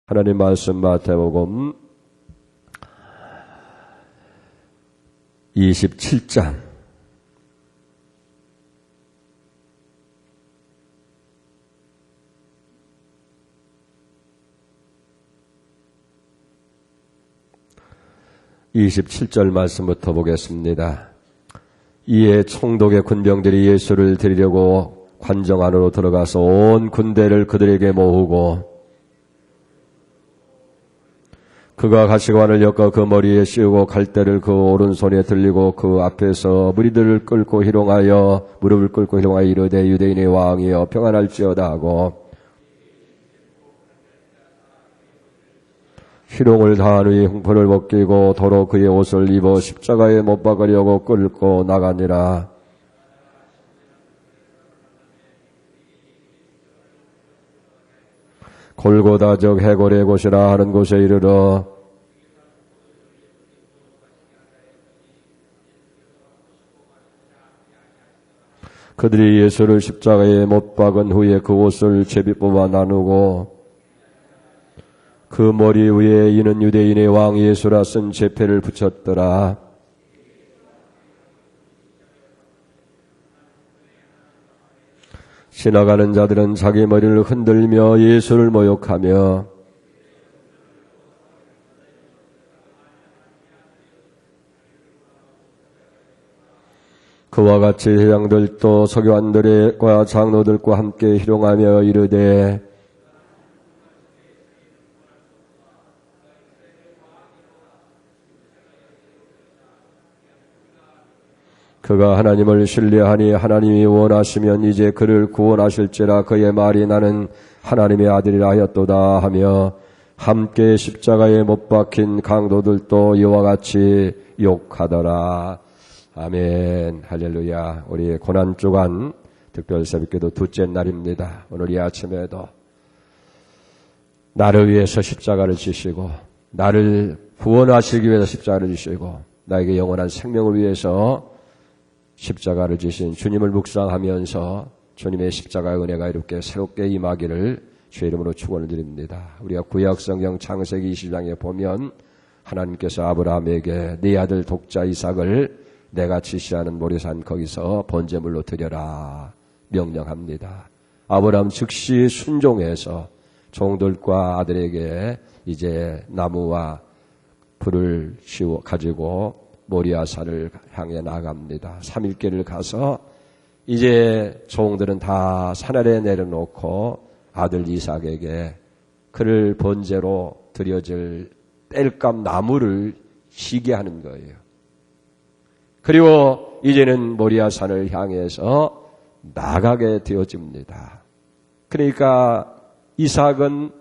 하나님 말씀 마태복음 27장 27절 말씀부터 보겠습니다. 이에 총독의 군병들이 예수를 데리려고 관정 안으로 들어가서 온 군대를 그들에게 모으고 그가 가시관을 엮어 그 머리에 씌우고 갈대를 그 오른손에 들리고 그 앞에서 무리들을 끌고 희롱하여 무릎을 꿇고 희롱하여 이르되 유대인의 왕이여 평안할지어다 하고 희롱을 다한 후에 흉포를 벗기고 도로 그의 옷을 입어 십자가에 못 박으려고 끌고 나가니라. 골고다 즉 해골의 곳이라 하는 곳에 이르러 그들이 예수를 십자가에 못 박은 후에 그 옷을 제비 뽑아 나누고 그 머리 위에 이는 유대인의 왕 예수라 쓴 제패를 붙였더라. 지나가는 자들은 자기 머리를 흔들며 예수를 모욕하며 그와 같이 회장들도 서기관들과 장로들과 함께 희롱하며 이르되 그가 하나님을 신뢰하니 하나님이 원하시면 이제 그를 구원하실지라 그의 말이 나는 하나님의 아들이라 하였도다 하며 함께 십자가에 못 박힌 강도들도 이와 같이 욕하더라. 아멘. 할렐루야. 우리 고난주간 특별 새벽기도 둘째 날입니다. 오늘 이 아침에도 나를 위해서 십자가를 지시고 나를 구원하시기 위해서 십자가를 지시고 나에게 영원한 생명을 위해서 십자가를 지신 주님을 묵상하면서 주님의 십자가의 은혜가 이렇게 새롭게 임하기를 주의 이름으로 축원을 드립니다. 우리가 구약성경 창세기 20장에 보면 하나님께서 아브라함에게 네 아들 독자 이삭을 내가 지시하는 모리산 거기서 번제물로 드려라 명령합니다. 아브라함 즉시 순종해서 종들과 아들에게 이제 나무와 불을 가지고 모리아산을 향해 나갑니다. 3일길을 가서 이제 종들은 다 산 아래에 내려놓고 아들 이삭에게 그를 번제로 드려질 땔감 나무를 시게 하는 거예요. 그리고 이제는 모리아산을 향해서 나가게 되어집니다. 그러니까 이삭은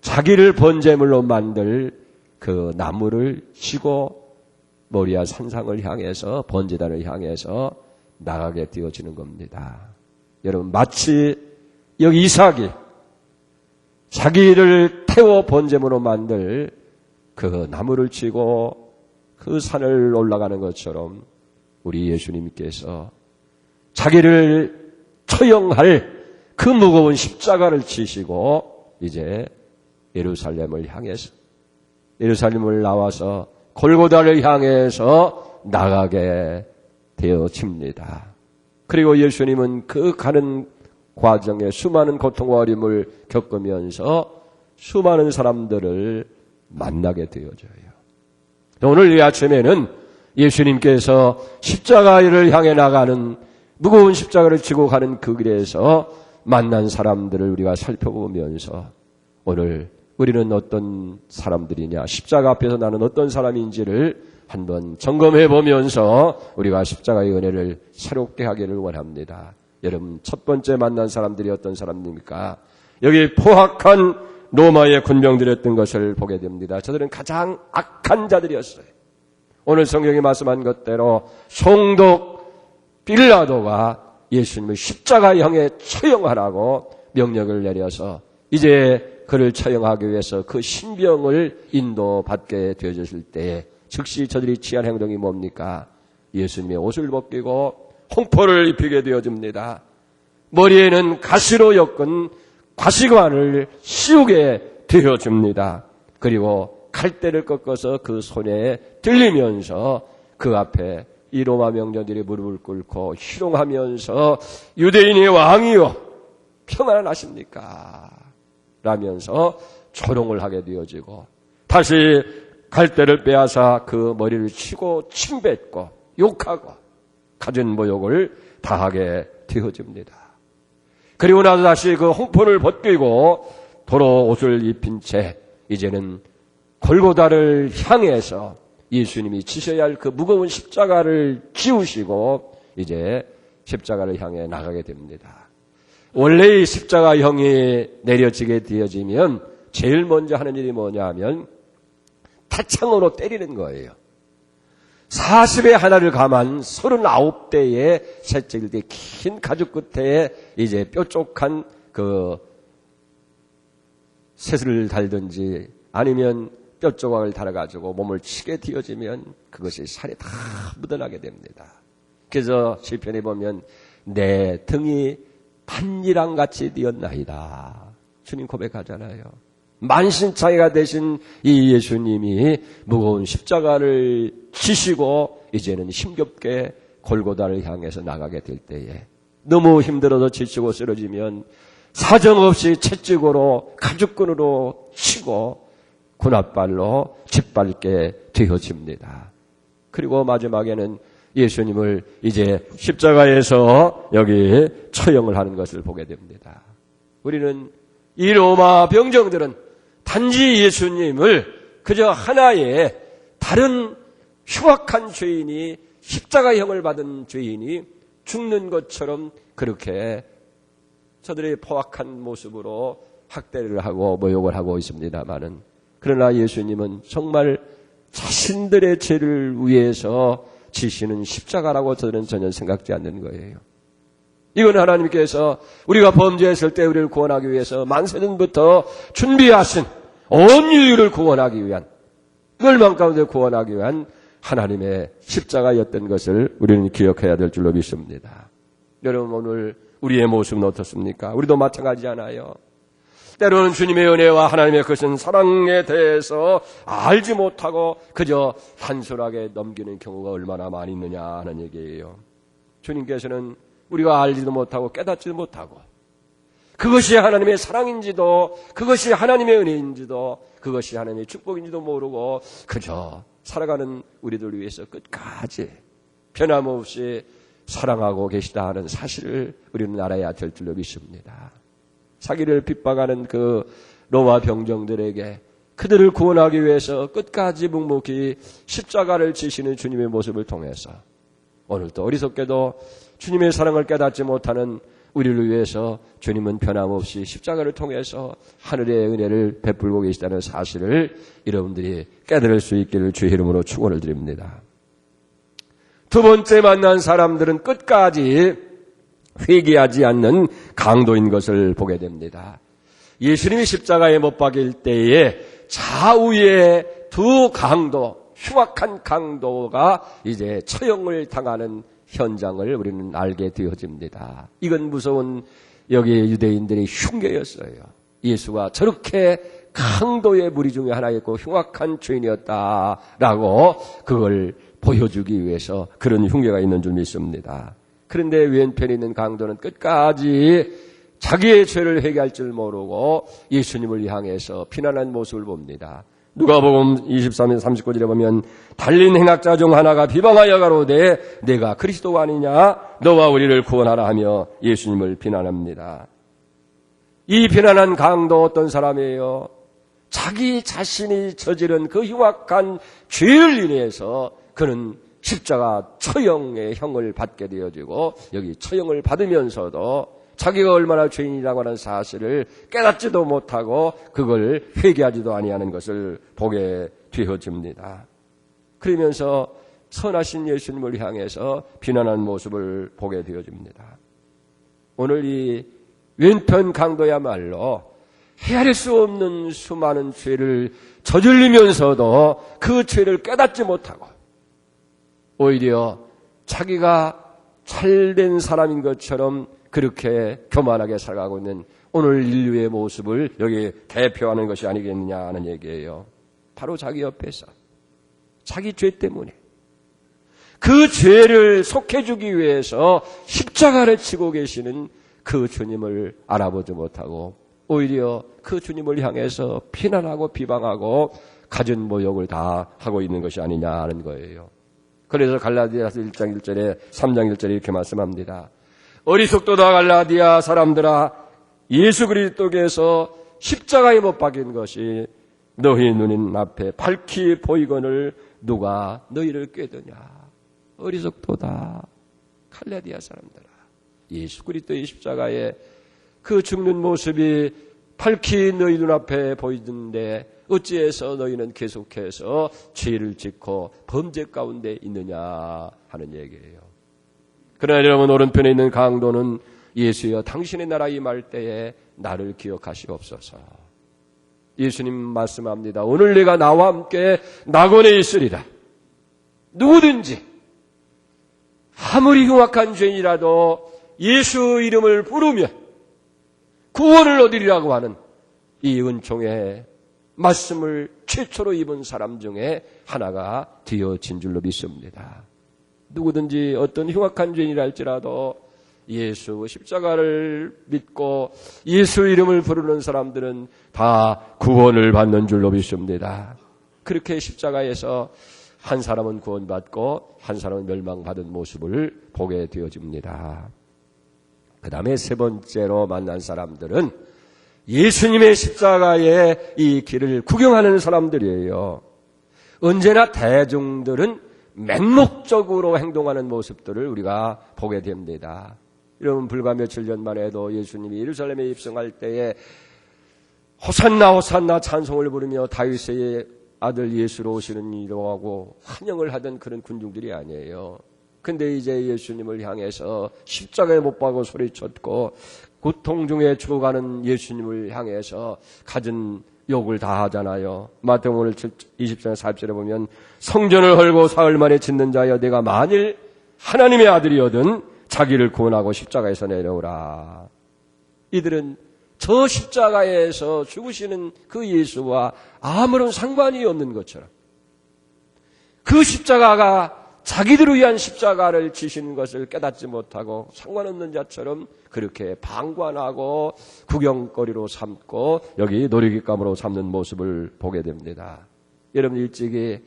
자기를 번제물로 만들 그 나무를 치고 모리아 산상을 향해서 번제단을 향해서 나가게 되어지는 겁니다. 여러분 마치 여기 이삭이 자기를 태워 번제물로 만들 그 나무를 치고 그 산을 올라가는 것처럼 우리 예수님께서 자기를 처형할 그 무거운 십자가를 지시고 이제 예루살렘을 향해서 예루살렘을 나와서 골고다를 향해서 나가게 되어집니다. 그리고 예수님은 그 가는 과정에 수많은 고통과 어려움을 겪으면서 수많은 사람들을 만나게 되어져요. 오늘 이 아침에는 예수님께서 십자가를 향해 나가는 무거운 십자가를 지고 가는 그 길에서 만난 사람들을 우리가 살펴보면서 오늘 우리는 어떤 사람들이냐, 십자가 앞에서 나는 어떤 사람인지를 한번 점검해 보면서 우리가 십자가의 은혜를 새롭게 하기를 원합니다. 여러분 첫 번째 만난 사람들이 어떤 사람입니까? 여기 포악한 로마의 군병들이었던 것을 보게 됩니다. 저들은 가장 악한 자들이었어요. 오늘 성경이 말씀한 것대로 총독 빌라도가 예수님을 십자가 향해 처형하라고 명령을 내려서 이제 그를 처형하기 위해서 그 신병을 인도받게 되어졌을 때 즉시 저들이 취한 행동이 뭡니까? 예수님의 옷을 벗기고 홍포를 입히게 되어집니다. 머리에는 가시로 엮은 가시관을 씌우게 되어줍니다. 그리고 칼대를 꺾어서 그 손에 들리면서 그 앞에 이 로마 명령들이 무릎을 꿇고 희롱하면서 유대인의 왕이요 평안하십니까? 라면서 조롱을 하게 되어지고 다시 갈대를 빼앗아 그 머리를 치고 침뱉고 욕하고 갖은 모욕을 다하게 되어집니다. 그리고 나서 다시 그 홍포를 벗기고 도로 옷을 입힌 채 이제는 골고다를 향해서 예수님이 지셔야 할 그 무거운 십자가를 지우시고 이제 십자가를 향해 나가게 됩니다. 원래 이 십자가형이 내려지게 되어지면 제일 먼저 하는 일이 뭐냐 하면 타창으로 때리는 거예요. 40에 하나를 감한 39대의 셋째일 때 긴 가죽 끝에 이제 뾰족한 그 셋을 달든지 아니면 뼈 조각을 달아가지고 몸을 치게 되어지면 그것이 살에 다 묻어나게 됩니다. 그래서 시편에 보면 내 등이 판이랑 같이 되었나이다. 주님 고백하잖아요. 만신창이가 되신 이 예수님이 무거운 십자가를 지시고 이제는 힘겹게 골고다를 향해서 나가게 될 때에 너무 힘들어서 지치고 쓰러지면 사정없이 채찍으로 가죽끈으로 치고 군홧발로 짓밟게 되어집니다. 그리고 마지막에는 예수님을 이제 십자가에서 여기 처형을 하는 것을 보게 됩니다. 우리는 이 로마 병정들은 단지 예수님을 그저 하나의 다른 흉악한 죄인이 십자가형을 받은 죄인이 죽는 것처럼 그렇게 저들의 포악한 모습으로 학대를 하고 모욕을 하고 있습니다마는 그러나 예수님은 정말 자신들의 죄를 위해서 지시는 십자가라고 저들은 전혀 생각지 않는 거예요. 이건 하나님께서 우리가 범죄했을 때 우리를 구원하기 위해서 만세전부터 준비하신 온 인류를 구원하기 위한 멸망 가운데 구원하기 위한 하나님의 십자가였던 것을 우리는 기억해야 될 줄로 믿습니다. 여러분 오늘 우리의 모습은 어떻습니까? 우리도 마찬가지잖아요. 때로는 주님의 은혜와 하나님의 것은 사랑에 대해서 알지 못하고 그저 단순하게 넘기는 경우가 얼마나 많이 있느냐 하는 얘기예요. 주님께서는 우리가 알지도 못하고 깨닫지도 못하고 그것이 하나님의 사랑인지도 그것이 하나님의 은혜인지도 그것이 하나님의 축복인지도 모르고 그저 살아가는 우리들 위해서 끝까지 변함없이 사랑하고 계시다 하는 사실을 우리는 알아야 될 줄로 믿습니다. 자기를 핍박하는 그 로마 병정들에게 그들을 구원하기 위해서 끝까지 묵묵히 십자가를 지시는 주님의 모습을 통해서 오늘도 어리석게도 주님의 사랑을 깨닫지 못하는 우리를 위해서 주님은 변함없이 십자가를 통해서 하늘의 은혜를 베풀고 계시다는 사실을 여러분들이 깨달을 수 있기를 주의 이름으로 축원을 드립니다. 두 번째 만난 사람들은 끝까지 회개하지 않는 강도인 것을 보게 됩니다. 예수님이 십자가에 못 박일 때에 좌우에 두 강도, 흉악한 강도가 이제 처형을 당하는 현장을 우리는 알게 되어집니다. 이건 무서운 여기 유대인들의 흉계였어요. 예수가 저렇게 강도의 무리 중에 하나였고 흉악한 죄인이었다라고 그걸 보여주기 위해서 그런 흉계가 있는 줄 믿습니다. 그런데 왼편에 있는 강도는 끝까지 자기의 죄를 회개할 줄 모르고 예수님을 향해서 비난한 모습을 봅니다. 누가복음 23년 39절에 보면 달린 행악자 중 하나가 비방하여 가로되 내가 그리스도가 아니냐 너와 우리를 구원하라 하며 예수님을 비난합니다. 이 비난한 강도 어떤 사람이에요? 자기 자신이 저지른 그 흉악한 죄를 인해서 그는 십자가 처형의 형을 받게 되어지고 여기 처형을 받으면서도 자기가 얼마나 죄인이라고 하는 사실을 깨닫지도 못하고 그걸 회개하지도 아니하는 것을 보게 되어집니다. 그러면서 선하신 예수님을 향해서 비난한 모습을 보게 되어집니다. 오늘 이 왼편 강도야말로 헤아릴 수 없는 수많은 죄를 저질리면서도 그 죄를 깨닫지 못하고 오히려 자기가 잘된 사람인 것처럼 그렇게 교만하게 살아가고 있는 오늘 인류의 모습을 여기 대표하는 것이 아니겠느냐 하는 얘기예요. 바로 자기 옆에서 자기 죄 때문에 그 죄를 속해주기 위해서 십자가를 치고 계시는 그 주님을 알아보지 못하고 오히려 그 주님을 향해서 비난하고 비방하고 갖은 모욕을 다 하고 있는 것이 아니냐 하는 거예요. 그래서 갈라디아서 1장 1절에 3장 1절에 이렇게 말씀합니다. 어리석도다 갈라디아 사람들아, 예수 그리스도께서 십자가에 못 박힌 것이 너희 눈 앞에 밝히 보이거늘 누가 너희를 꾀드냐. 어리석도다 갈라디아 사람들아, 예수 그리스도의 십자가에 그 죽는 모습이 밝히 너희 눈앞에 보이는데 어찌해서 너희는 계속해서 죄를 짓고 범죄 가운데 있느냐 하는 얘기예요. 그러나 여러분, 오른편에 있는 강도는 예수여 당신의 나라 임할 때에 나를 기억하시옵소서. 예수님 말씀합니다. 오늘 내가 나와 함께 낙원에 있으리라. 누구든지 아무리 흉악한 죄인이라도 예수 이름을 부르면 구원을 얻으리라고 하는 이 은총의 말씀을 최초로 입은 사람 중에 하나가 되어진 줄로 믿습니다. 누구든지 어떤 흉악한 죄인이라 할지라도 예수 십자가를 믿고 예수 이름을 부르는 사람들은 다 구원을 받는 줄로 믿습니다. 그렇게 십자가에서 한 사람은 구원받고 한 사람은 멸망받은 모습을 보게 되어집니다. 그 다음에 세 번째로 만난 사람들은 예수님의 십자가의 이 길을 구경하는 사람들이에요. 언제나 대중들은 맹목적으로 행동하는 모습들을 우리가 보게 됩니다. 여러분, 불과 며칠 전만 해도 예수님이 예루살렘에 입성할 때에 호산나 호산나 찬송을 부르며 다윗의 아들 예수로 오시는 이라고 하고 환영을 하던 그런 군중들이 아니에요. 근데 이제 예수님을 향해서 십자가에 못 박고 소리쳤고 고통 중에 죽어가는 예수님을 향해서 갖은 욕을 다 하잖아요. 마태복음 20장 40절에 보면 성전을 헐고 사흘 만에 짓는 자여 내가 만일 하나님의 아들이거든 자기를 구원하고 십자가에서 내려오라. 이들은 저 십자가에서 죽으시는 그 예수와 아무런 상관이 없는 것처럼 그 십자가가 자기들을 위한 십자가를 지시는 것을 깨닫지 못하고 상관없는 자처럼 그렇게 방관하고 구경거리로 삼고 여기 놀이기감으로 삼는 모습을 보게 됩니다. 여러분, 일찍이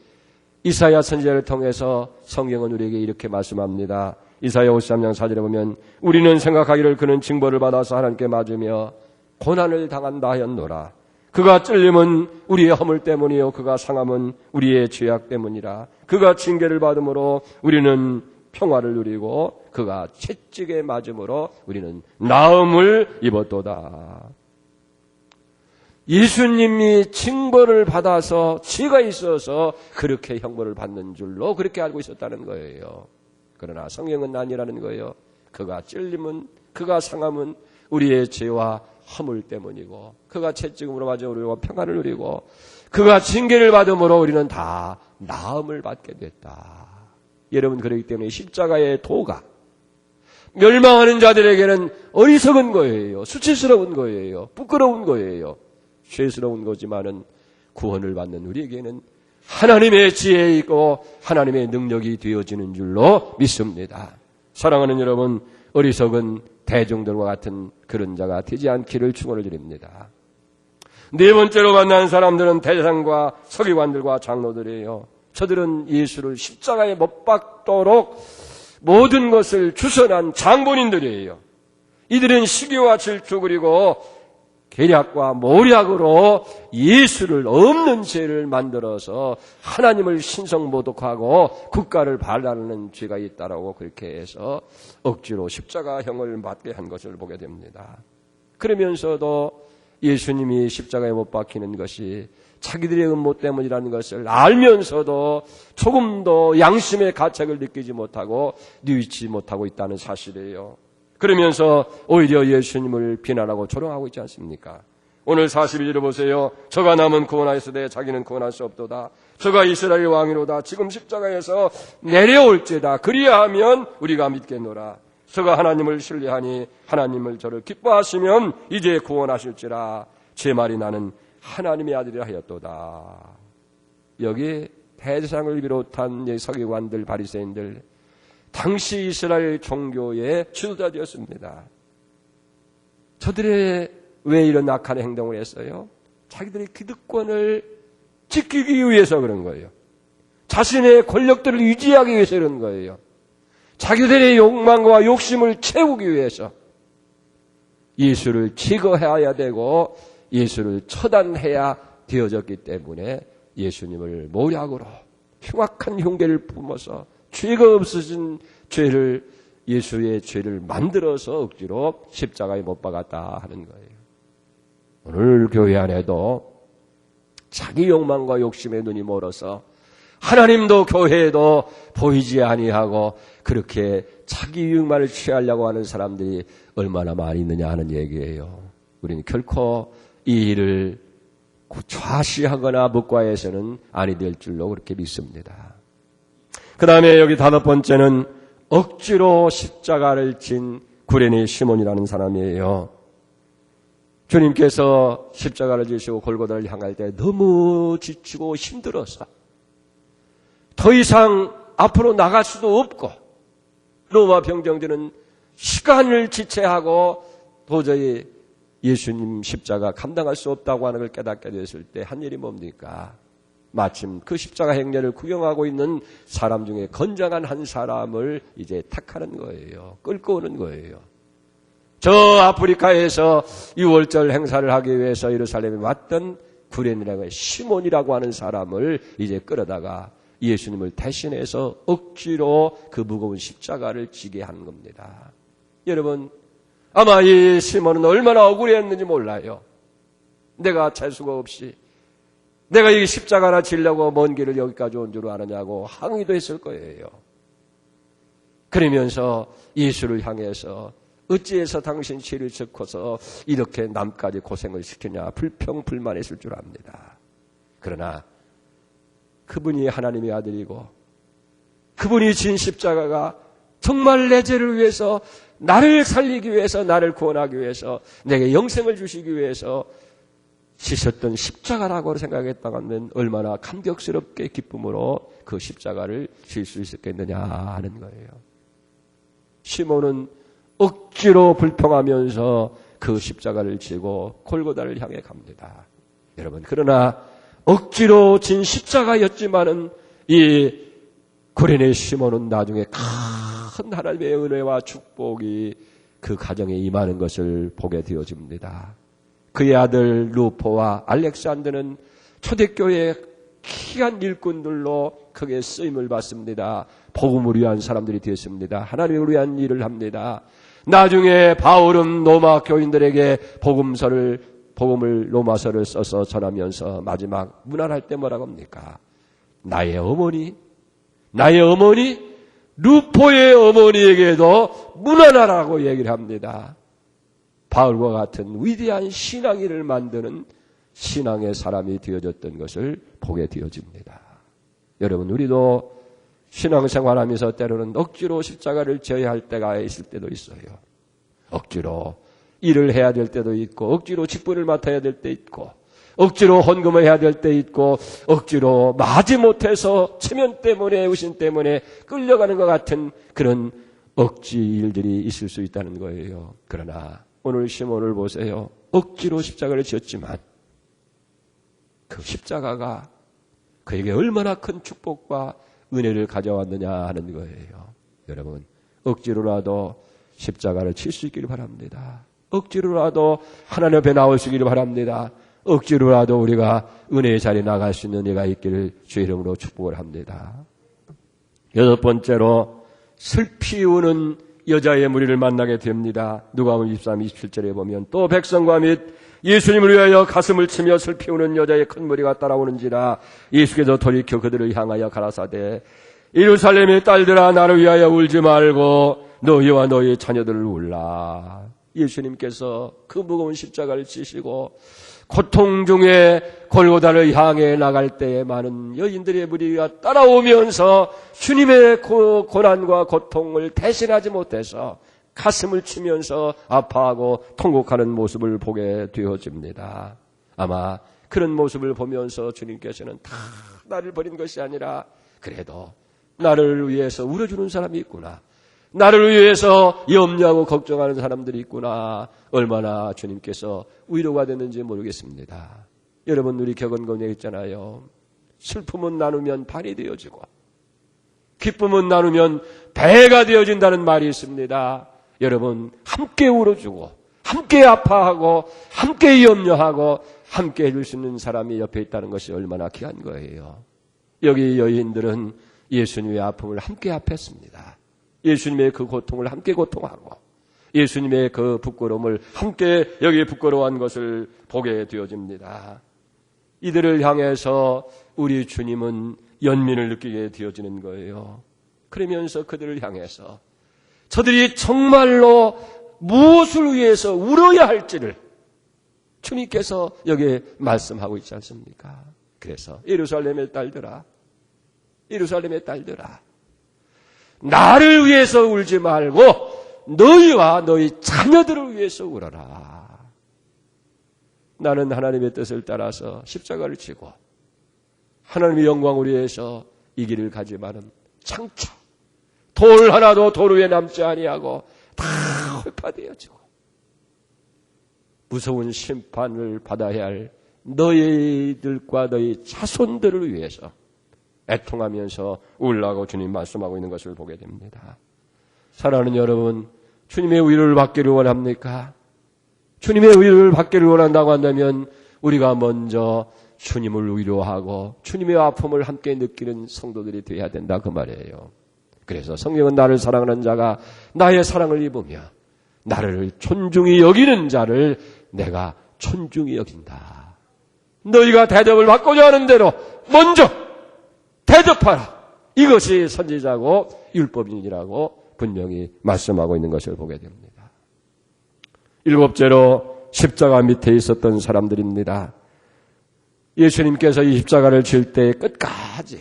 이사야 선지자를 통해서 성경은 우리에게 이렇게 말씀합니다. 이사야 53장 4절에 보면 우리는 생각하기를 그는 징벌을 받아서 하나님께 맞으며 고난을 당한다 하였노라. 그가 찔림은 우리의 허물 때문이요 그가 상함은 우리의 죄악 때문이라. 그가 징계를 받음으로 우리는 평화를 누리고 그가 채찍에 맞음으로 우리는 나음을 입었도다. 예수님이 징벌을 받아서 죄가 있어서 그렇게 형벌을 받는 줄로 그렇게 알고 있었다는 거예요. 그러나 성경은 아니라는 거예요. 그가 찔림은 그가 상함은 우리의 죄와 허물 때문이고 그가 채찍으로 맞아 우리가 평안을 누리고 그가 징계를 받음으로 우리는 다 나음을 받게 됐다. 여러분, 그렇기 때문에 십자가의 도가 멸망하는 자들에게는 어리석은 거예요. 수치스러운 거예요. 부끄러운 거예요. 죄스러운 거지만은 구원을 받는 우리에게는 하나님의 지혜이고 하나님의 능력이 되어지는 줄로 믿습니다. 사랑하는 여러분, 어리석은 대중들과 같은 그런 자가 되지 않기를 축원을 드립니다. 네 번째로 만난 사람들은 대장과 서기관들과 장로들이에요. 저들은 예수를 십자가에 못 박도록 모든 것을 주선한 장본인들이에요. 이들은 시기와 질투 그리고 계략과 모략으로 예수를 없는 죄를 만들어서 하나님을 신성모독하고 국가를 반란하는 죄가 있다라고 그렇게 해서 억지로 십자가형을 맞게 한 것을 보게 됩니다. 그러면서도 예수님이 십자가에 못 박히는 것이 자기들의 음모 때문이라는 것을 알면서도 조금도 양심의 가책을 느끼지 못하고 뉘우치지 못하고 있다는 사실이에요. 그러면서 오히려 예수님을 비난하고 조롱하고 있지 않습니까? 오늘 42절을 보세요. 저가 남은 구원하였으되 자기는 구원할 수 없도다. 저가 이스라엘 왕이로다. 지금 십자가에서 내려올지다. 그리하면 우리가 믿겠노라. 저가 하나님을 신뢰하니 하나님을 저를 기뻐하시면 이제 구원하실지라. 제 말이 나는 하나님의 아들이라 하였도다. 여기 대제사장을 비롯한 서기관들, 바리새인들, 당시 이스라엘 종교의 지도자되었습니다. 저들의 왜 이런 악한 행동을 했어요? 자기들의 기득권을 지키기 위해서 그런 거예요. 자신의 권력들을 유지하기 위해서 그런 거예요. 자기들의 욕망과 욕심을 채우기 위해서 예수를 제거해야 되고 예수를 처단해야 되어졌기 때문에 예수님을 모략으로 흉악한 흉계를 뿜어서 죄가 없으신 죄를, 예수의 죄를 만들어서 억지로 십자가에 못 박았다 하는 거예요. 오늘 교회 안에도 자기 욕망과 욕심에 눈이 멀어서 하나님도 교회에도 보이지 아니하고 그렇게 자기 유익만을 취하려고 하는 사람들이 얼마나 많이 있느냐 하는 얘기예요. 우리는 결코 이 일을 좌시하거나 묵과해서는 아니 될 줄로 그렇게 믿습니다. 그 다음에 여기 다섯 번째는 억지로 십자가를 진 구레네 시몬이라는 사람이에요. 주님께서 십자가를 지시고 골고다를 향할 때 너무 지치고 힘들어서 더 이상 앞으로 나갈 수도 없고 로마 병정들은 시간을 지체하고 도저히 예수님 십자가 감당할 수 없다고 하는 걸 깨닫게 됐을 때 한 일이 뭡니까? 마침 그 십자가 행렬을 구경하고 있는 사람 중에 건장한 한 사람을 이제 택하는 거예요. 끌고 오는 거예요. 저 아프리카에서 유월절 행사를 하기 위해서 예루살렘에 왔던 구레네라고 시몬이라고 하는 사람을 이제 끌어다가 예수님을 대신해서 억지로 그 무거운 십자가를 지게 한 겁니다. 여러분, 아마 이 시몬은 얼마나 억울했는지 몰라요. 내가 재수가 없이 내가 이 십자가나 지려고 먼 길을 여기까지 온 줄 아느냐고 항의도 했을 거예요. 그러면서 예수를 향해서 어찌해서 당신 죄를 졌고서 이렇게 남까지 고생을 시키냐 불평불만했을 줄 압니다. 그러나 그분이 하나님의 아들이고 그분이 진 십자가가 정말 내 죄를 위해서 나를 살리기 위해서 나를 구원하기 위해서 내게 영생을 주시기 위해서 지셨던 십자가라고 생각했다면 얼마나 감격스럽게 기쁨으로 그 십자가를 질 수 있었겠느냐 하는 거예요. 시몬은 억지로 불평하면서 그 십자가를 지고 골고다를 향해 갑니다. 여러분, 그러나 억지로 진 십자가였지만은 이 구레네 시몬은 나중에 큰 하나님의 은혜와 축복이 그 가정에 임하는 것을 보게 되어집니다. 그의 아들 루포와 알렉산더는 초대교회의 귀한 일꾼들로 크게 쓰임을 받습니다. 복음을 위한 사람들이 되었습니다. 하나님을 위한 일을 합니다. 나중에 바울은 로마 교인들에게 복음을 로마서를 써서 전하면서 마지막 문안할 때 뭐라고 합니까? 나의 어머니 루포의 어머니에게도 문안하라고 얘기를 합니다. 바울과 같은 위대한 신앙인을 만드는 신앙의 사람이 되어졌던 것을 보게 되어집니다. 여러분, 우리도 신앙생활하면서 때로는 억지로 십자가를 져야 할 때가 있을 때도 있어요. 억지로 일을 해야 될 때도 있고 억지로 직분을 맡아야 될 때 있고 억지로 헌금을 해야 될 때 있고 억지로 마지못해서 체면 때문에 의심 때문에 끌려가는 것 같은 그런 억지 일들이 있을 수 있다는 거예요. 그러나 오늘 시몬을 보세요. 억지로 십자가를 지었지만 그 십자가가 그에게 얼마나 큰 축복과 은혜를 가져왔느냐 하는 거예요. 여러분, 억지로라도 십자가를 칠 수 있기를 바랍니다. 억지로라도 하나님 앞에 나오시기를 바랍니다. 억지로라도 우리가 은혜의 자리에 나갈 수 있는 예가 있기를 주의 이름으로 축복을 합니다. 여섯 번째로 슬피 우는 여자의 무리를 만나게 됩니다. 누가복음 23, 27절에 보면 또 백성과 및 예수님을 위하여 가슴을 치며 슬피 우는 여자의 큰 무리가 따라오는지라 예수께서 돌이켜 그들을 향하여 가라사대 예루살렘의 딸들아 나를 위하여 울지 말고 너희와 너희 자녀들을 울라. 예수님께서 그 무거운 십자가를 지시고 고통 중에 골고다를 향해 나갈 때에 많은 여인들의 무리가 따라오면서 주님의 고난과 고통을 대신하지 못해서 가슴을 치면서 아파하고 통곡하는 모습을 보게 되어집니다. 아마 그런 모습을 보면서 주님께서는 다 나를 버린 것이 아니라 그래도 나를 위해서 울어주는 사람이 있구나. 나를 위해서 염려하고 걱정하는 사람들이 있구나. 얼마나 주님께서 위로가 됐는지 모르겠습니다. 여러분, 우리 격언권에 있잖아요. 슬픔은 나누면 반이 되어지고 기쁨은 나누면 배가 되어진다는 말이 있습니다. 여러분, 함께 울어주고 함께 아파하고 함께 염려하고 함께 해줄 수 있는 사람이 옆에 있다는 것이 얼마나 귀한 거예요. 여기 여인들은 예수님의 아픔을 함께 아팠습니다. 예수님의 그 고통을 함께 고통하고 예수님의 그 부끄러움을 함께 여기 부끄러워한 것을 보게 되어집니다. 이들을 향해서 우리 주님은 연민을 느끼게 되어지는 거예요. 그러면서 그들을 향해서 저들이 정말로 무엇을 위해서 울어야 할지를 주님께서 여기에 말씀하고 있지 않습니까? 그래서 예루살렘의 딸들아, 예루살렘의 딸들아, 나를 위해서 울지 말고 너희와 너희 자녀들을 위해서 울어라. 나는 하나님의 뜻을 따라서 십자가를 지고 하나님의 영광을 위해서 이 길을 가지만은 장차 돌 하나도 돌 위에 남지 아니하고 다 헐파되어지고 무서운 심판을 받아야 할 너희들과 너희 자손들을 위해서 애통하면서 울라고 주님 말씀하고 있는 것을 보게 됩니다. 사랑하는 여러분, 주님의 위로를 받기를 원합니까? 주님의 위로를 받기를 원한다고 한다면 우리가 먼저 주님을 위로하고 주님의 아픔을 함께 느끼는 성도들이 되어야 된다, 그 말이에요. 그래서 성경은 나를 사랑하는 자가 나의 사랑을 입으며 나를 존중히 여기는 자를 내가 존중히 여긴다. 너희가 대접을 받고자 하는 대로 먼저 대접하라. 이것이 선지자고 율법인이라고 분명히 말씀하고 있는 것을 보게 됩니다. 일곱째로 십자가 밑에 있었던 사람들입니다. 예수님께서 이 십자가를 질 때 끝까지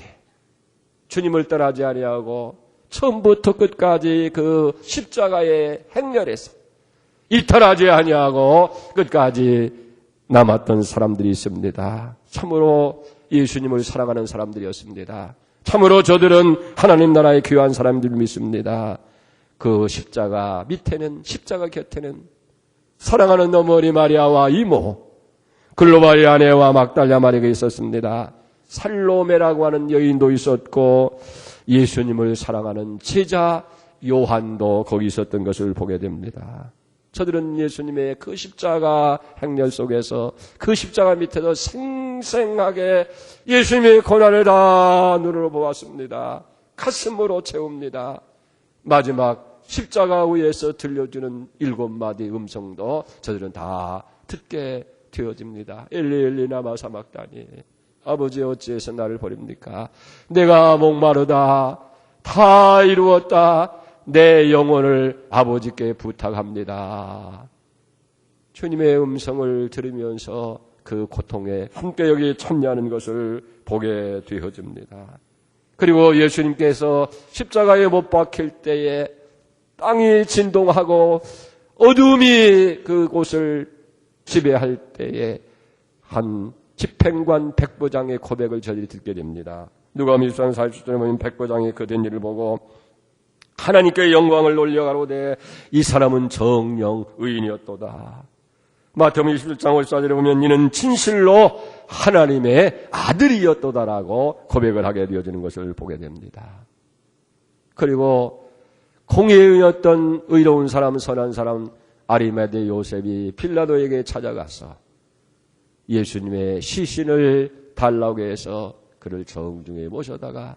주님을 떠나지 아니하고 처음부터 끝까지 그 십자가의 행렬에서 이탈하지 아니하고 끝까지 남았던 사람들이 있습니다. 참으로 예수님을 사랑하는 사람들이었습니다. 참으로 저들은 하나님 나라의 귀한 사람들을 믿습니다. 그 십자가 밑에는, 십자가 곁에는 사랑하는 어머니 마리아와 이모, 글로바의 아내와 막달라 마리아가 있었습니다. 살로메라고 하는 여인도 있었고 예수님을 사랑하는 제자 요한도 거기 있었던 것을 보게 됩니다. 저들은 예수님의 그 십자가 행렬 속에서 그 십자가 밑에서 생생하게 예수님의 고난을 다 눈으로 보았습니다. 가슴으로 채웁니다. 마지막 십자가 위에서 들려주는 7마디 음성도 저들은 다 듣게 되어집니다. 엘리 엘리 라마 사박다니, 아버지 어찌해서 나를 버립니까? 내가 목마르다. 다 이루었다. 내 영혼을 아버지께 부탁합니다. 주님의 음성을 들으면서 그 고통에 함께 여기 참여하는 것을 보게 되어집니다. 그리고 예수님께서 십자가에 못 박힐 때에 땅이 진동하고 어둠이 그곳을 지배할 때에 한 집행관 백부장의 고백을 저들이 듣게 됩니다. 누가복음 24장 47절에 보면 백부장이 그 된 일을 보고 하나님께 영광을 올려가로되 이 사람은 정령 의인이었도다. 마태복음 21장 54절에 보면 이는 진실로 하나님의 아들이었도다라고 고백을 하게 되어지는 것을 보게 됩니다. 그리고 공의인이었던 의로운 사람, 선한 사람 아리마대 요셉이 빌라도에게 찾아가서 예수님의 시신을 달라고 해서 그를 정중히 모셔다가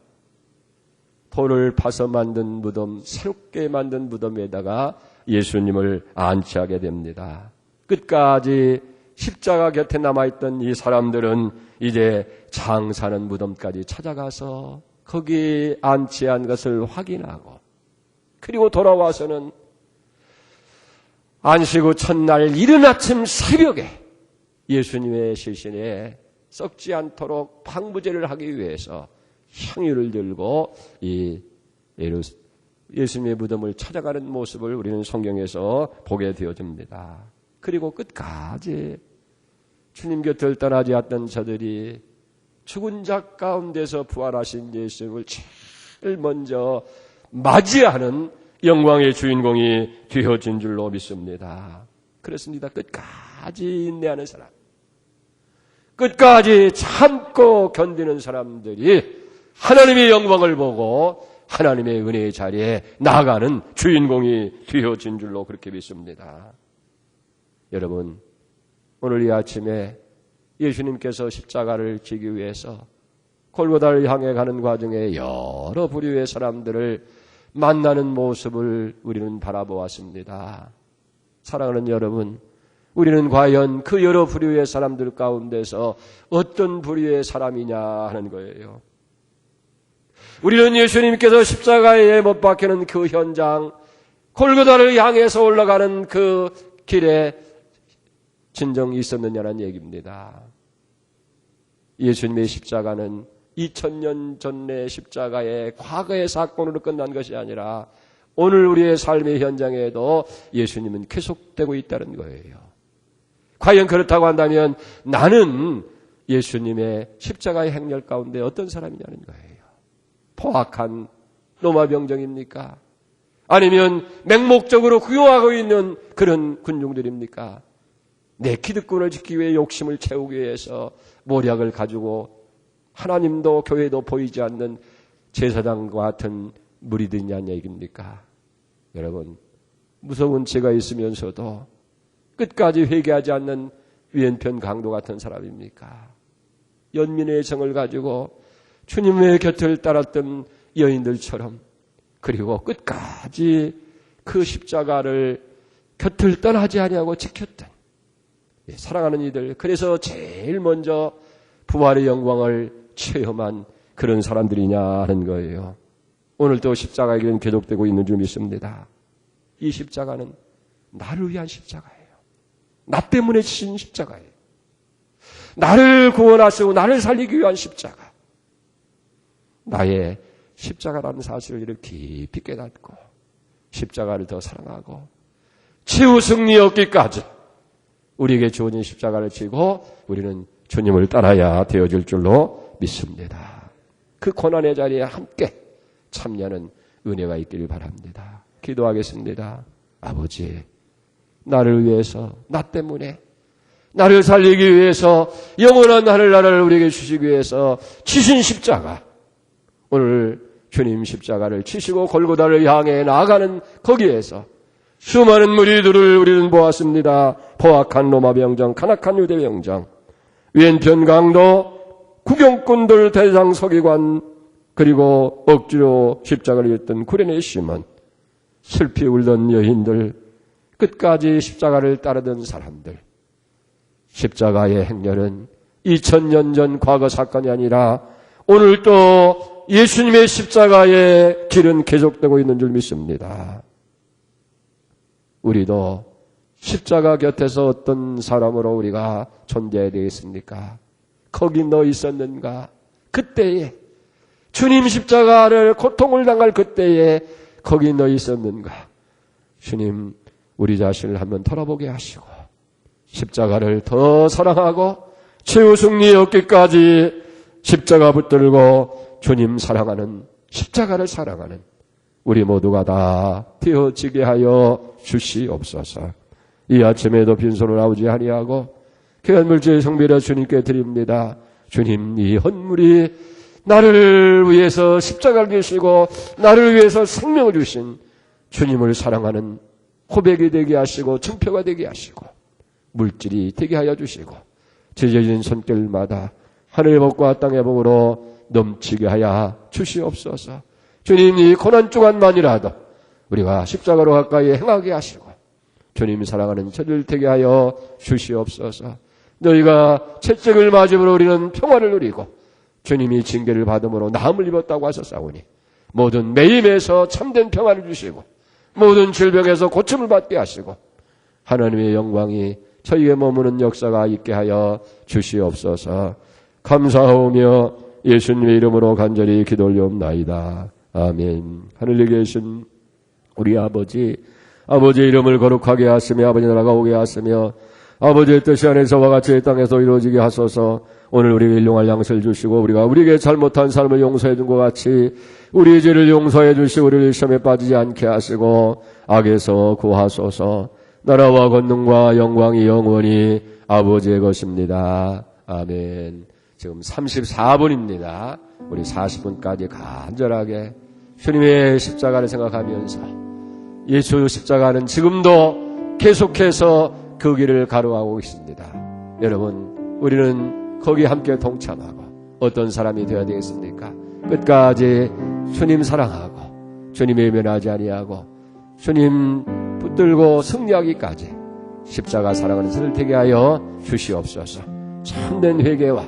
돌을 파서 만든 무덤, 새롭게 만든 무덤에다가 예수님을 안치하게 됩니다. 끝까지 십자가 곁에 남아있던 이 사람들은 이제 장사는 무덤까지 찾아가서 거기 안치한 것을 확인하고 그리고 돌아와서는 안식 후 첫날 이른 아침 새벽에 예수님의 시신에 썩지 않도록 방부제를 하기 위해서 향유를 들고 이 예수님의 무덤을 찾아가는 모습을 우리는 성경에서 보게 되어집니다. 그리고 끝까지 주님 곁을 떠나지 않던 저들이 죽은 자 가운데서 부활하신 예수님을 제일 먼저 맞이하는 영광의 주인공이 되어진 줄로 믿습니다. 그렇습니다. 끝까지 인내하는 사람, 끝까지 참고 견디는 사람들이 하나님의 영광을 보고 하나님의 은혜의 자리에 나아가는 주인공이 되어진 줄로 그렇게 믿습니다. 여러분, 오늘 이 아침에 예수님께서 십자가를 지기 위해서 골고다를 향해 가는 과정에 여러 부류의 사람들을 만나는 모습을 우리는 바라보았습니다. 사랑하는 여러분, 우리는 과연 그 여러 부류의 사람들 가운데서 어떤 부류의 사람이냐 하는 거예요. 우리는 예수님께서 십자가에 못 박히는 그 현장, 골고다를 향해서 올라가는 그 길에 진정 있었느냐는 얘기입니다. 예수님의 십자가는 2000년 전의 십자가의 과거의 사건으로 끝난 것이 아니라 오늘 우리의 삶의 현장에도 예수님은 계속되고 있다는 거예요. 과연 그렇다고 한다면 나는 예수님의 십자가의 행렬 가운데 어떤 사람이냐는 거예요. 포악한 로마병정입니까? 아니면 맹목적으로 구용하고 있는 그런 군중들입니까? 내 기득권을 지키기 위해 욕심을 채우기 위해서 모략을 가지고 하나님도 교회도 보이지 않는 제사장과 같은 무리들이냐는 얘기입니까? 여러분, 무서운 죄가 있으면서도 끝까지 회개하지 않는 위엔편 강도 같은 사람입니까? 연민의 정을 가지고 주님의 곁을 따랐던 여인들처럼, 그리고 끝까지 그 십자가를 곁을 떠나지 아니하고 지켰던 사랑하는 이들, 그래서 제일 먼저 부활의 영광을 체험한 그런 사람들이냐 하는 거예요. 오늘도 십자가의 길은 계속되고 있는 줄 믿습니다. 이 십자가는 나를 위한 십자가예요. 나 때문에 지신 십자가예요. 나를 구원하시고 나를 살리기 위한 십자가. 나의 십자가라는 사실을 이렇게 깊이 깨닫고 십자가를 더 사랑하고 최후 승리 얻기까지 우리에게 주어진 십자가를 지고 우리는 주님을 따라야 되어질 줄로 믿습니다. 그 고난의 자리에 함께 참여하는 은혜가 있기를 바랍니다. 기도하겠습니다. 아버지, 나를 위해서, 나 때문에 나를 살리기 위해서 영원한 하늘나라를 우리에게 주시기 위해서 치신 십자가, 오늘 주님 십자가를 치시고 골고다를 향해 나아가는 거기에서 수많은 무리들을 우리는 보았습니다. 포악한 로마 병정, 간악한 유대 병정, 왼편 강도, 구경꾼들, 대상 서기관, 그리고 억지로 십자가를 였던 구레네 시몬, 슬피 울던 여인들, 끝까지 십자가를 따르던 사람들. 십자가의 행렬은 2000년 전 과거 사건이 아니라 오늘 또 예수님의 십자가의 길은 계속되고 있는 줄 믿습니다. 우리도 십자가 곁에서 어떤 사람으로 우리가 존재해야 되겠습니까? 거기 너 있었는가? 그때에 주님 십자가를 고통을 당할 그때에 거기 너 있었는가? 주님, 우리 자신을 한번 돌아보게 하시고 십자가를 더 사랑하고 최후 승리 얻기까지 십자가 붙들고 주님 사랑하는, 십자가를 사랑하는 우리 모두가 다 되어지게 하여 주시옵소서. 이 아침에도 빈손을 아우지 아니하고 귀한 물질의 성비를 주님께 드립니다. 주님, 이 헌물이 나를 위해서 십자가를 지시고 나를 위해서 생명을 주신 주님을 사랑하는 고백이 되게 하시고 증표가 되게 하시고 물질이 되게 하여 주시고 찢어진 손길마다 하늘의 복과 땅의 복으로 넘치게 하여 주시옵소서. 주님, 이 고난 주간만이라도 우리가 십자가로 가까이 행하게 하시고 주님 사랑하는 저들 되게 하여 주시옵소서. 너희가 채찍을 맞음으로 우리는 평화를 누리고 주님이 징계를 받음으로 나음을 입었다고 하셨사오니 모든 매임에서 참된 평화를 주시고 모든 질병에서 고침을 받게 하시고 하나님의 영광이 저희의 머무는 역사가 있게 하여 주시옵소서. 감사하오며 예수님의 이름으로 간절히 기도 올리옵나이다. 아멘. 하늘에 계신 우리 아버지의 이름을 거룩하게 하시며 아버지 나라가 오게 하시며 아버지의 뜻이 안에서와 같이 땅에서 이루어지게 하소서. 오늘 우리에게 일용할 양식을 주시고 우리가 우리에게 잘못한 삶을 용서해 준 것 같이 우리의 죄를 용서해 주시고 우리를 시험에 빠지지 않게 하시고 악에서 구하소서. 나라와 권능과 영광이 영원히 아버지의 것입니다. 아멘. 지금 34분입니다. 우리 40분까지 간절하게 주님의 십자가를 생각하면서 예수 십자가는 지금도 계속해서 그 길을 가로가고 있습니다. 여러분, 우리는 거기 함께 동참하고 어떤 사람이 되어야 되겠습니까? 끝까지 주님 사랑하고 주님의 면하지 아니하고 주님 붙들고 승리하기까지 십자가 사랑하는 자들 되게 하여 주시옵소서. 참된 회개와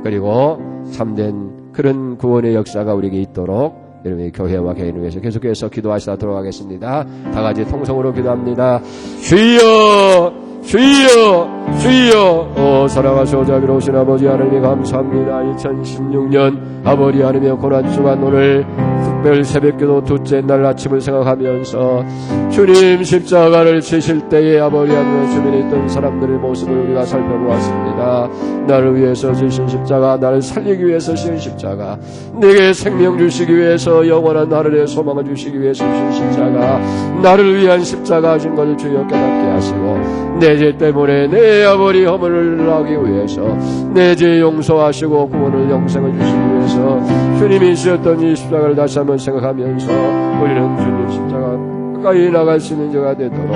그리고 참된 그런 구원의 역사가 우리에게 있도록 여러분의 교회와 개인을 위해서 계속해서 기도하시도록 하겠습니다. 다 같이 통성으로 기도합니다. 주여 주여 주여. 사랑하시고 자비로우신 아버지 하나님이 감사합니다. 2016년 아버지 하나님의 고난주간 오늘 특별 새벽기도 둘째 날 아침을 생각하면서 주님 십자가를 지실 때에 아버지 하나님의 주변에 있던 사람들의 모습을 우리가 살펴보았습니다. 나를 위해서 지신 십자가, 나를 살리기 위해서 지신 십자가, 내게 생명 주시기 위해서 영원한 하늘의 소망을 주시기 위해서 주신 십자가, 나를 위한 십자가 하신 것을 주여 깨닫게 하시고 내 죄 때문에 내 아버지 허물을 하기 위해서 내 죄 용서하시고 구원을 영생을 주시기 위해서 주님이 주셨던 이 십자가를 다시 한번 생각하면서 우리는 주님 십자가 가까이 나갈 수 있는 자가 되도록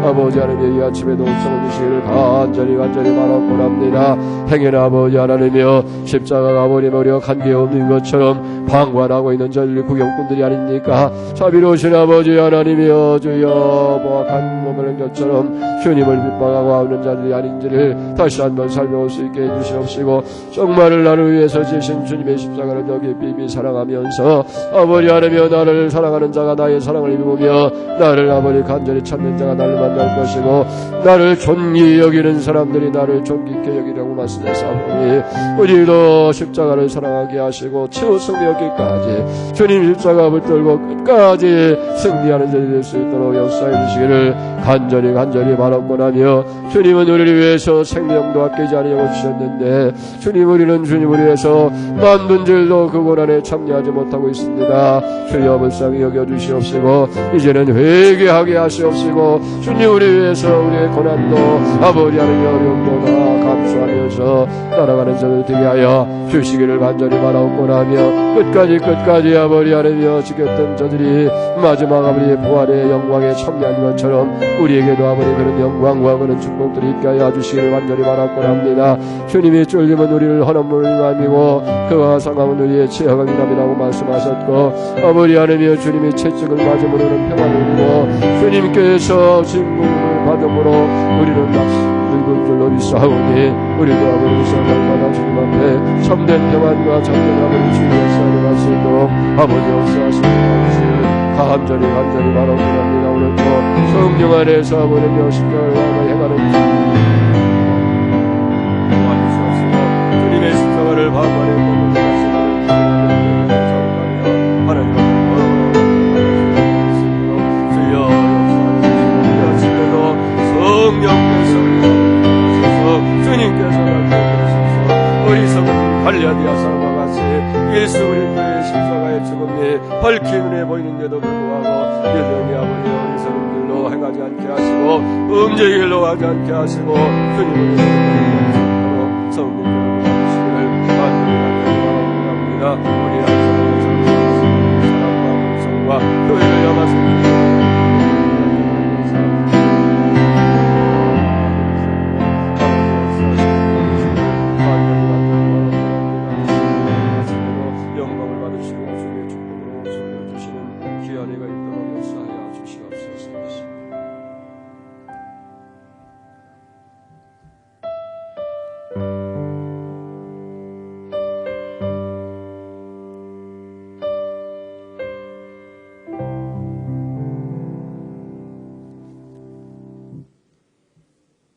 아버지 하나님의 이 아침에도 은총을 주시기를 간절히 바라옵니다. 행여나 아버지 하나님이여 십자가가 아버님 우리가 관계없는 것처럼 방관하고 있는 저희 구경꾼들이 아닙니까? 자비로우신 아버지 하나님이여 주여 보악한 몸을 것처럼 주님을 핍박하고 하는 자들이 아닌지를 다시 한번 살펴볼 수 있게 해주시옵시고 정말 나를 위해서 지신 주님의 십자가를 더 깊이 사랑하면서 아버지 하나님이여 나를 사랑하는 자가 나의 사랑을 입으며 나를 아버지 간절히 찾는 자가 나를 만날 것이고 나를 존귀히 여기는 사람들이 나를 존귀케 여기라고 말씀하사오니 우리도 십자가를 사랑하게 하시고 최후 승리하기까지 주님 십자가 붙들고 끝까지 승리하는 자들이 될 수 있도록 역사해 주시기를 간절히 바라옵고나며 주님은 우리를 위해서 생명도 아끼지 아니하고 주셨는데 주님 우리는 주님을 위해서 만든 줄도 그 고난에 참여하지 못하고 있습니다. 주여 불쌍히 여겨주시옵시고 이제는 회개하게 하시옵시고 주님 우리 위해서 우리의 고난도 아버지 하나님의 어려움도 다 감수하면서 따라가는 자들 되게 하여 주시기를 간절히 바라옵고나며 끝까지 아버지 하나님이여 지켰던 저들이 마지막 아버지의 부활의 영광에 참여한 것처럼 우리에게도 아버지 그런 영광과 그런 축복들이 있게 하여 주시기를 간절히 바라옵고납니다. 주님이 쫄림은 우리를 헌업물감이고 그와 상함은 우리의 치여감이라고 말씀하셨고 아버지 하나님이여 주님이 채찍을 맞음으로는 평안을 누리고 주님께서 진궁을 받음으로 우리는 늙은 줄로 믿사오니 우리도 아버지 생각마다 주님 앞에 참된 평안과 참된 아버지 주님의 역사를 할 수 있도록 아버지 역사하시는 간절히 바라옵니다. 오늘도 성령 안에서 아버지며 십자가를 행하는 도와주시옵시고 주님의 십자가를 방관해 보는 하나님 주여 역사하시고 성령께서 주님께서 우리 성은 갈라디아 사람과 같이 예수 그리스도의 십자가의 죽음이 밝히 눈에 보이는데도 불구하고 여전히 아버지 어리석은 길로 행하지 않게 하시고 음죄의 길로 가지 않게 하시고 주님을 위하여 성령께서 도와주시기를 간절히 바랍니다. 우리 항상 사랑과 성과 교회를 향하시고 영광을 받으시고 주님의 축복으로 주시는 귀한 해가 있도록 역사하여